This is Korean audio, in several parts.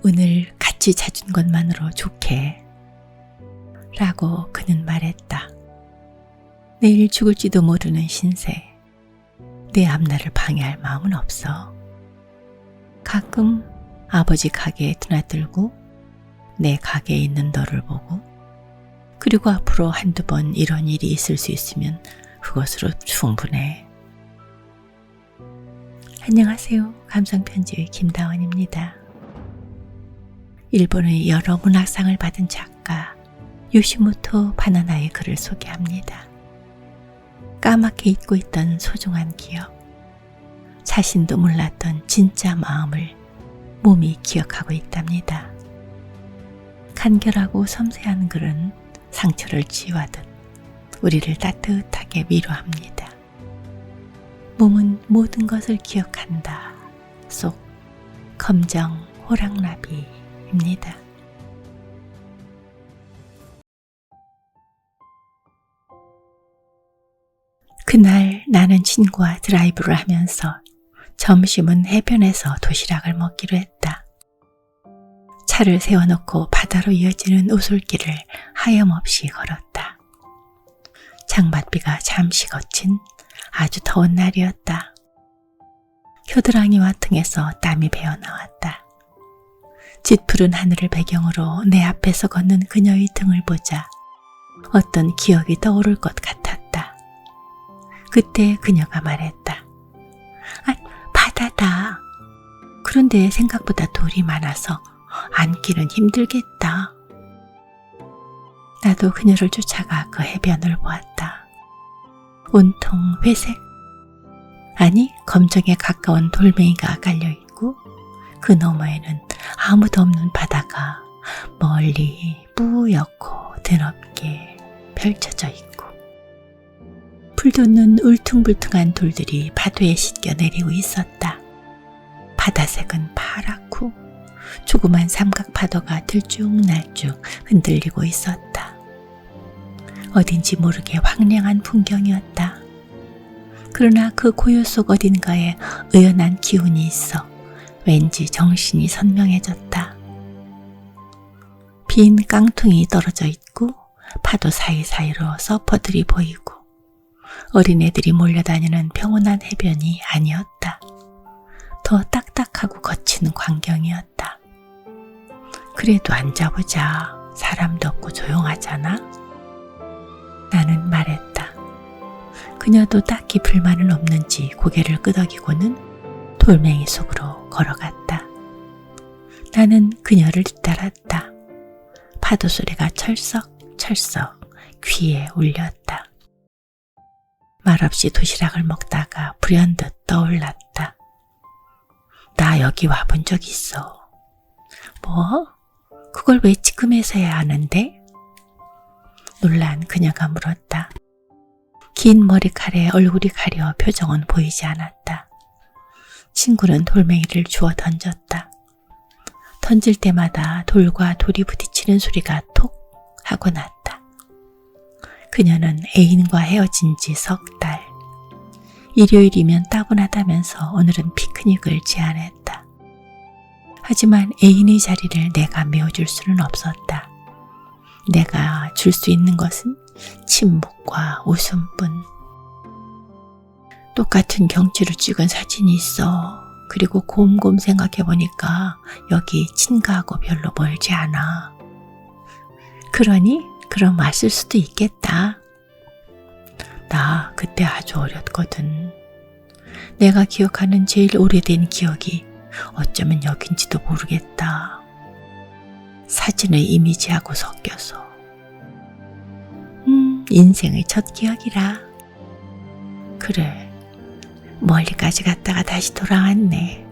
오늘 같이 자준 것만으로 좋게 라고 그는 말했다. 내일 죽을지도 모르는 신세, 내 앞날을 방해할 마음은 없어. 가끔 아버지 가게에 드나들고 내 가게에 있는 너를 보고 그리고 앞으로 한두 번 이런 일이 있을 수 있으면 그것으로 충분해. 안녕하세요. 감성편지의 김다원입니다. 일본의 여러 문학상을 받은 작가 요시모토 바나나의 글을 소개합니다. 까맣게 잊고 있던 소중한 기억, 자신도 몰랐던 진짜 마음을 몸이 기억하고 있답니다. 간결하고 섬세한 글은 상처를 치유하듯 우리를 따뜻하게 위로합니다. 몸은 모든 것을 기억한다. 속 검정 호랑나비입니다. 그날 나는 친구와 드라이브를 하면서 점심은 해변에서 도시락을 먹기로 했다. 차를 세워놓고 바다로 이어지는 오솔길을 하염없이 걸었다. 장맛비가 잠시 거친 아주 더운 날이었다. 겨드랑이와 등에서 땀이 배어나왔다. 짙푸른 하늘을 배경으로 내 앞에서 걷는 그녀의 등을 보자 어떤 기억이 떠오를 것 같았다. 그때 그녀가 말했다. 바다다. 그런데 생각보다 돌이 많아서 앉기는 힘들겠다. 나도 그녀를 쫓아가 그 해변을 보았다. 온통 회색, 아니 검정에 가까운 돌멩이가 깔려있고 그 너머에는 아무도 없는 바다가 멀리 뿌옇고 드넓게 펼쳐져 있고 풀돋는 울퉁불퉁한 돌들이 파도에 씻겨 내리고 있었다. 바다색은 파랗고 조그만 삼각파도가 들쭉날쭉 흔들리고 있었다. 어딘지 모르게 황량한 풍경이었다. 그러나 그 고요 속 어딘가에 의연한 기운이 있어 왠지 정신이 선명해졌다. 빈 깡통이 떨어져 있고 파도 사이사이로 서퍼들이 보이고 어린애들이 몰려다니는 평온한 해변이 아니었다. 더 딱딱하고 거친 광경이었다. 그래도 앉아보자. 사람도 없고 조용하잖아. 나는 말했다. 그녀도 딱히 불만은 없는지 고개를 끄덕이고는 돌멩이 속으로 걸어갔다. 나는 그녀를 뒤따랐다. 파도 소리가 철썩철썩 귀에 울렸다. 말없이 도시락을 먹다가 불현듯 떠올랐다. 나 여기 와본 적 있어. 뭐? 그걸 왜 지금에서야 아는데? 놀란 그녀가 물었다. 긴 머리칼에 얼굴이 가려 표정은 보이지 않았다. 친구는 돌멩이를 주워 던졌다. 던질 때마다 돌과 돌이 부딪히는 소리가 톡 하고 났다. 그녀는 애인과 헤어진 지 석 달. 일요일이면 따분하다면서 오늘은 피크닉을 제안했다. 하지만 애인의 자리를 내가 메워줄 수는 없었다. 내가 줄 수 있는 것은 침묵과 웃음뿐. 똑같은 경치를 찍은 사진이 있어. 그리고 곰곰 생각해보니까 여기 친가하고 별로 멀지 않아. 그러니? 그럼 왔을 수도 있겠다. 나 그때 아주 어렸거든. 내가 기억하는 제일 오래된 기억이 어쩌면 여긴지도 모르겠다. 사진의 이미지하고 섞여서. 인생의 첫 기억이라. 그래, 멀리까지 갔다가 다시 돌아왔네.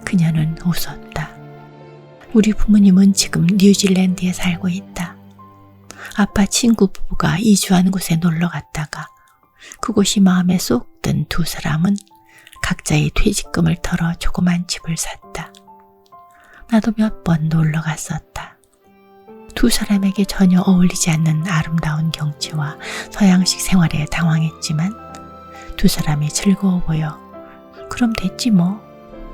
그녀는 웃었다. 우리 부모님은 지금 뉴질랜드에 살고 있다. 아빠 친구 부부가 이주한 곳에 놀러 갔다가 그곳이 마음에 쏙 든 두 사람은 각자의 퇴직금을 털어 조그만 집을 샀다. 나도 몇 번 놀러 갔었다. 두 사람에게 전혀 어울리지 않는 아름다운 경치와 서양식 생활에 당황했지만 두 사람이 즐거워 보여 그럼 됐지 뭐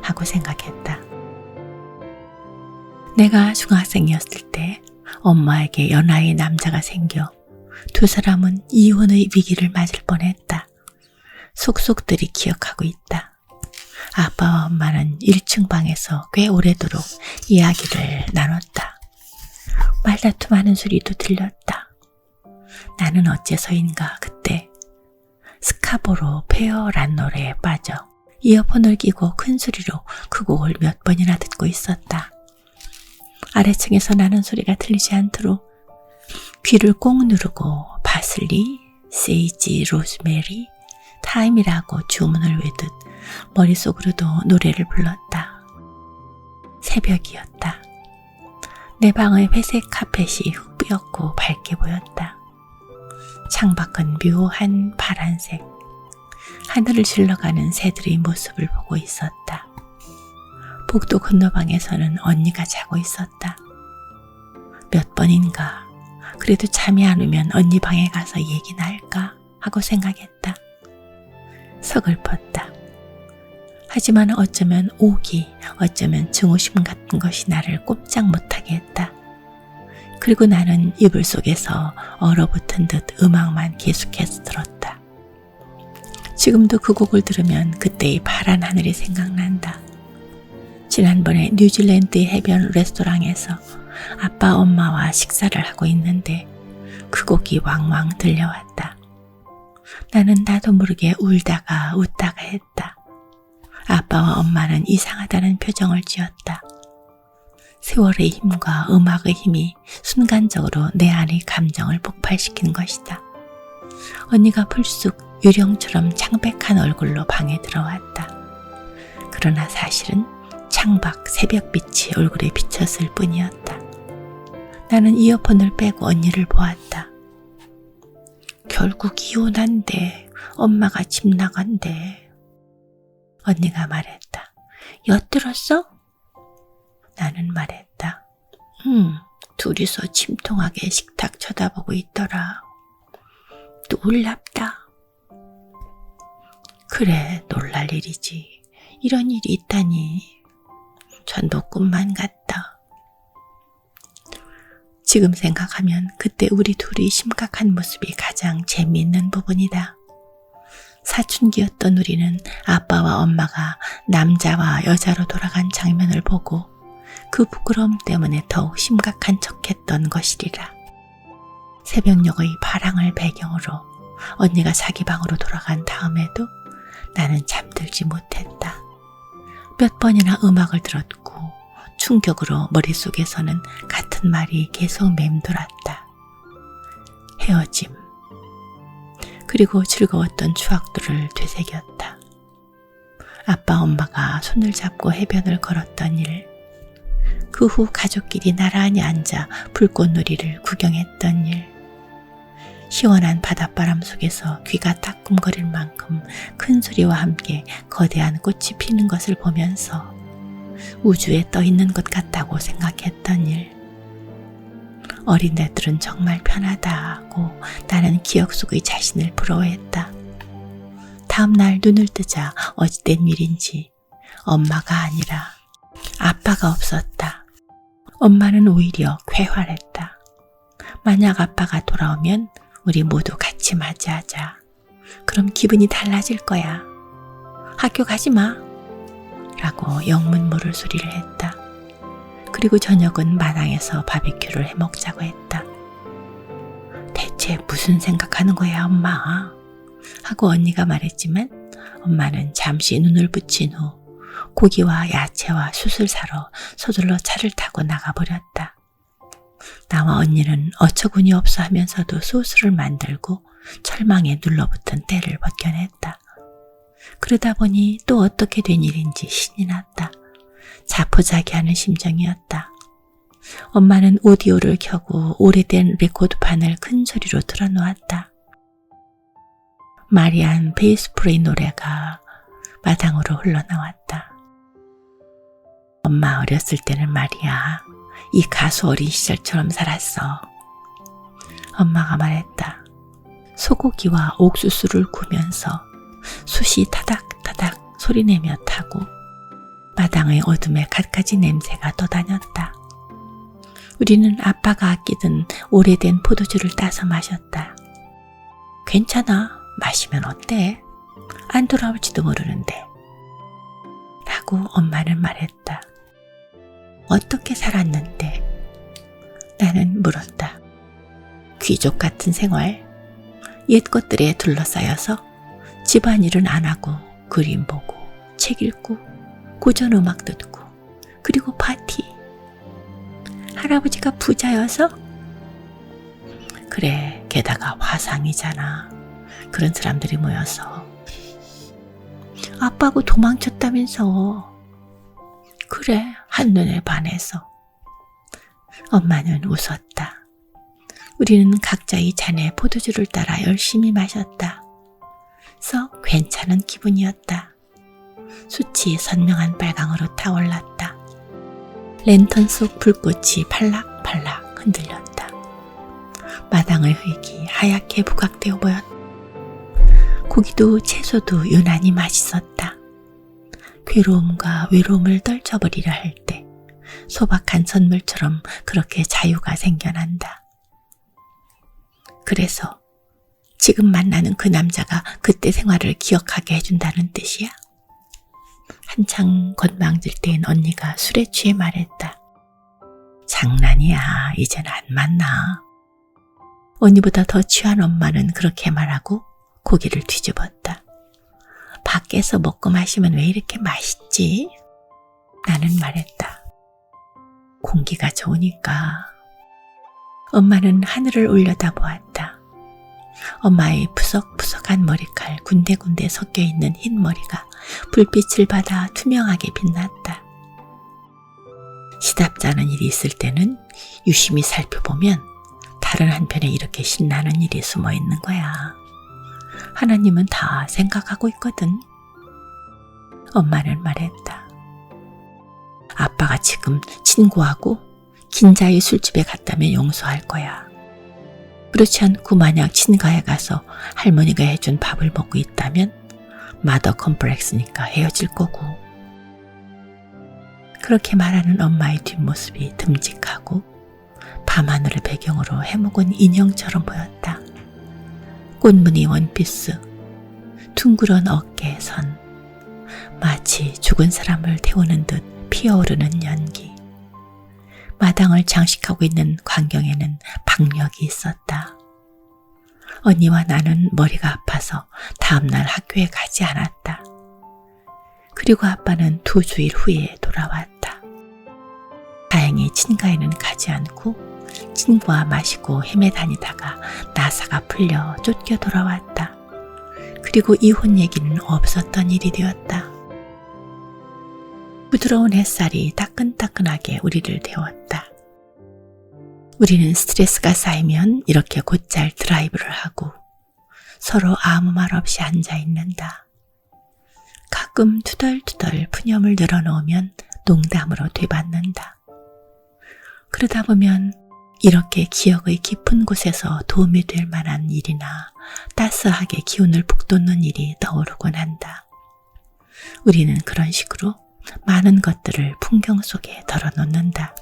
하고 생각했다. 내가 중학생이었을 때 엄마에게 연하의 남자가 생겨 두 사람은 이혼의 위기를 맞을 뻔했다. 속속들이 기억하고 있다. 아빠와 엄마는 1층 방에서 꽤 오래도록 이야기를 나눴다. 말다툼하는 소리도 들렸다. 나는 어째서인가 그때 스카보로 페어란 노래에 빠져 이어폰을 끼고 큰 소리로 그 곡을 몇 번이나 듣고 있었다. 아래층에서 나는 소리가 들리지 않도록 귀를 꼭 누르고 파슬리, 세이지, 로즈메리, 타임이라고 주문을 외듯 머릿속으로도 노래를 불렀다. 새벽이었다. 내 방의 회색 카펫이 흑비었고 밝게 보였다. 창밖은 묘한 파란색, 하늘을 질러가는 새들의 모습을 보고 있었다. 복도 건너방에서는 언니가 자고 있었다. 몇 번인가 그래도 잠이 안 오면 언니 방에 가서 얘기나 할까 하고 생각했다. 서글펐다. 하지만 어쩌면 오기, 어쩌면 증오심 같은 것이 나를 꼼짝 못하게 했다. 그리고 나는 이불 속에서 얼어붙은 듯 음악만 계속해서 들었다. 지금도 그 곡을 들으면 그때의 파란 하늘이 생각난다. 지난번에 뉴질랜드 해변 레스토랑에서 아빠 엄마와 식사를 하고 있는데 그 곡이 왕왕 들려왔다. 나는 나도 모르게 울다가 웃다가 했다. 아빠와 엄마는 이상하다는 표정을 지었다. 세월의 힘과 음악의 힘이 순간적으로 내 안의 감정을 폭발시키는 것이다. 언니가 불쑥 유령처럼 창백한 얼굴로 방에 들어왔다. 그러나 사실은 창밖 새벽빛이 얼굴에 비쳤을 뿐이었다. 나는 이어폰을 빼고 언니를 보았다. 결국 이혼한대. 엄마가 집 나간대. 언니가 말했다. 엿들었어? 나는 말했다. 둘이서 침통하게 식탁 쳐다보고 있더라. 놀랍다. 그래, 놀랄 일이지. 이런 일이 있다니. 전도 꿈만 같다. 지금 생각하면 그때 우리 둘이 심각한 모습이 가장 재미있는 부분이다. 사춘기였던 우리는 아빠와 엄마가 남자와 여자로 돌아간 장면을 보고 그 부끄러움 때문에 더욱 심각한 척했던 것이리라. 새벽녘의 파랑을 배경으로 언니가 자기 방으로 돌아간 다음에도 나는 잠들지 못했다. 몇 번이나 음악을 들었고 충격으로 머릿속에서는 같은 말이 계속 맴돌았다. 헤어짐. 그리고 즐거웠던 추억들을 되새겼다. 아빠 엄마가 손을 잡고 해변을 걸었던 일, 그 후 가족끼리 나란히 앉아 불꽃놀이를 구경했던 일, 시원한 바닷바람 속에서 귀가 따끔거릴 만큼 큰 소리와 함께 거대한 꽃이 피는 것을 보면서 우주에 떠 있는 것 같다고 생각했던 일. 어린애들은 정말 편하다고 나는 기억 속의 자신을 부러워했다. 다음 날 눈을 뜨자 어찌된 일인지 엄마가 아니라 아빠가 없었다. 엄마는 오히려 쾌활했다. 만약 아빠가 돌아오면 우리 모두 같이 맞이하자. 그럼 기분이 달라질 거야. 학교 가지 마. 라고 영문 모를 소리를 했다. 그리고 저녁은 마당에서 바비큐를 해먹자고 했다. 대체 무슨 생각하는 거야, 엄마? 하고 언니가 말했지만 엄마는 잠시 눈을 붙인 후 고기와 야채와 숯을 사러 서둘러 차를 타고 나가버렸다. 나와 언니는 어처구니 없어 하면서도 소스를 만들고 철망에 눌러붙은 때를 벗겨냈다. 그러다 보니 또 어떻게 된 일인지 신이 났다. 자포자기하는 심정이었다. 엄마는 오디오를 켜고 오래된 레코드판을 큰 소리로 틀어놓았다. 마리안 베이스프레이 노래가 마당으로 흘러나왔다. 엄마 어렸을 때는 말이야, 이 가수 어린 시절처럼 살았어. 엄마가 말했다. 소고기와 옥수수를 구면서 숯이 타닥타닥 소리내며 타고 마당의 어둠에 갖가지 냄새가 떠다녔다. 우리는 아빠가 아끼던 오래된 포도주를 따서 마셨다. 괜찮아. 마시면 어때? 안 돌아올지도 모르는데. 라고 엄마는 말했다. 어떻게 살았는데? 나는 물었다. 귀족 같은 생활, 옛 것들에 둘러싸여서 집안일은 안 하고 그림 보고 책 읽고 고전 음악 듣고 그리고 파티. 할아버지가 부자여서? 그래, 게다가 화상이잖아. 그런 사람들이 모여서. 아빠하고 도망쳤다면서. 그래, 한눈에 반해서. 엄마는 웃었다. 우리는 각자의 잔에 포도주를 따라 열심히 마셨다. 썩 괜찮은 기분이었다. 숯이 선명한 빨강으로 타올랐다. 랜턴 속 불꽃이 팔락팔락 흔들렸다. 마당의 흙이 하얗게 부각되어 보였다. 고기도 채소도 유난히 맛있었다. 괴로움과 외로움을 떨쳐버리려 할 때 소박한 선물처럼 그렇게 자유가 생겨난다. 그래서 지금 만나는 그 남자가 그때 생활을 기억하게 해준다는 뜻이야? 한창 건방질 때인 언니가 술에 취해 말했다. 장난이야. 이젠 안 만나. 언니보다 더 취한 엄마는 그렇게 말하고 고기를 뒤집었다. 밖에서 먹고 마시면 왜 이렇게 맛있지? 나는 말했다. 공기가 좋으니까. 엄마는 하늘을 올려다보았다. 엄마의 푸석푸석한 머리칼 군데군데 섞여있는 흰 머리가 불빛을 받아 투명하게 빛났다. 시답잖은 일이 있을 때는 유심히 살펴보면 다른 한편에 이렇게 신나는 일이 숨어있는 거야. 하나님은 다 생각하고 있거든. 엄마는 말했다. 아빠가 지금 친구하고 긴자의 술집에 갔다면 용서할 거야. 그렇지 않고 만약 친가에 가서 할머니가 해준 밥을 먹고 있다면 마더 컴플렉스니까 헤어질 거고. 그렇게 말하는 엄마의 뒷모습이 듬직하고 밤하늘을 배경으로 해묵은 인형처럼 보였다. 꽃무늬 원피스, 둥그런 어깨선, 마치 죽은 사람을 태우는 듯 피어오르는 연기. 마당을 장식하고 있는 광경에는 박력이 있었다. 언니와 나는 머리가 아파서 다음날 학교에 가지 않았다. 그리고 아빠는 2주일 후에 돌아왔다. 다행히 친가에는 가지 않고 친구와 마시고 헤매 다니다가 나사가 풀려 쫓겨 돌아왔다. 그리고 이혼 얘기는 없었던 일이 되었다. 부드러운 햇살이 따끈따끈하게 우리를 데웠다. 우리는 스트레스가 쌓이면 이렇게 곧잘 드라이브를 하고 서로 아무 말 없이 앉아 있는다. 가끔 투덜투덜 푸념을 늘어놓으면 농담으로 되받는다. 그러다 보면 이렇게 기억의 깊은 곳에서 도움이 될 만한 일이나 따스하게 기운을 북돋는 일이 떠오르곤 한다. 우리는 그런 식으로 많은 것들을 풍경 속에 덜어놓는다.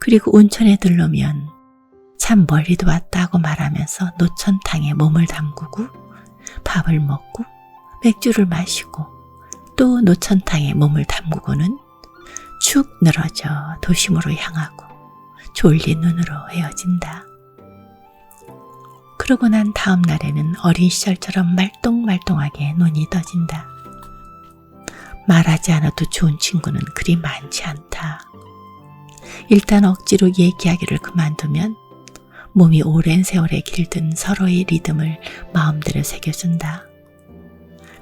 그리고 온천에 들르면 참 멀리도 왔다고 말하면서 노천탕에 몸을 담그고 밥을 먹고 맥주를 마시고 또 노천탕에 몸을 담그고는 축 늘어져 도심으로 향하고 졸린 눈으로 헤어진다. 그러고 난 다음 날에는 어린 시절처럼 말똥말똥하게 눈이 떠진다. 말하지 않아도 좋은 친구는 그리 많지 않다. 일단 억지로 얘기하기를 그만두면 몸이 오랜 세월에 길든 서로의 리듬을 마음대로 새겨준다.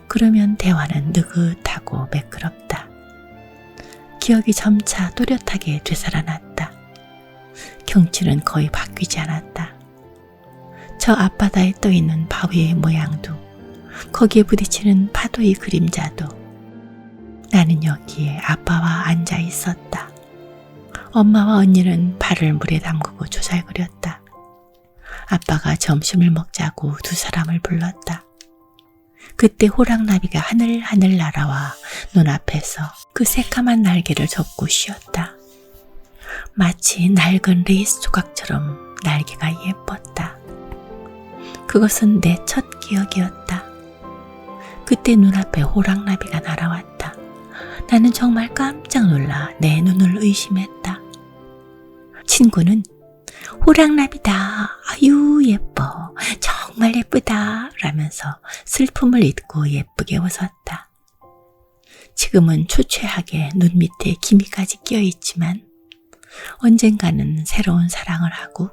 그러면 대화는 느긋하고 매끄럽다. 기억이 점차 또렷하게 되살아났다. 경치는 거의 바뀌지 않았다. 저 앞바다에 떠있는 바위의 모양도 거기에 부딪히는 파도의 그림자도 나는 여기에 아빠와 앉아 있었다. 엄마와 언니는 발을 물에 담그고 조잘거렸다. 아빠가 점심을 먹자고 두 사람을 불렀다. 그때 호랑나비가 하늘하늘 날아와 눈앞에서 그 새까만 날개를 접고 쉬었다. 마치 낡은 레이스 조각처럼 날개가 예뻤다. 그것은 내 첫 기억이었다. 그때 눈앞에 호랑나비가 날아왔다. 나는 정말 깜짝 놀라 내 눈을 의심했다. 친구는 호랑나비다. 아유 예뻐. 정말 예쁘다. 라면서 슬픔을 잊고 예쁘게 웃었다. 지금은 초췌하게 눈 밑에 기미까지 끼어있지만 언젠가는 새로운 사랑을 하고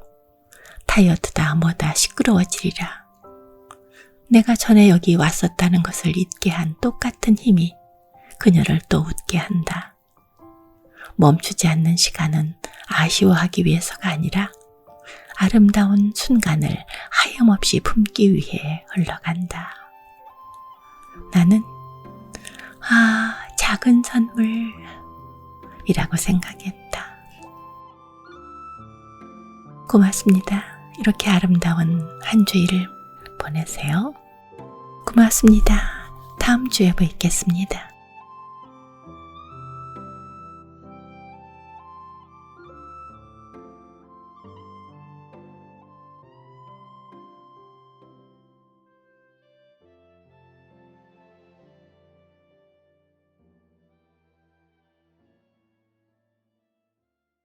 다이어트다 뭐다 시끄러워지리라. 내가 전에 여기 왔었다는 것을 잊게 한 똑같은 힘이 그녀를 또 웃게 한다. 멈추지 않는 시간은 아쉬워하기 위해서가 아니라 아름다운 순간을 하염없이 품기 위해 흘러간다. 나는 작은 선물이라고 생각했다. 고맙습니다. 이렇게 아름다운 한 주일을 보내세요. 고맙습니다. 다음 주에 뵙겠습니다.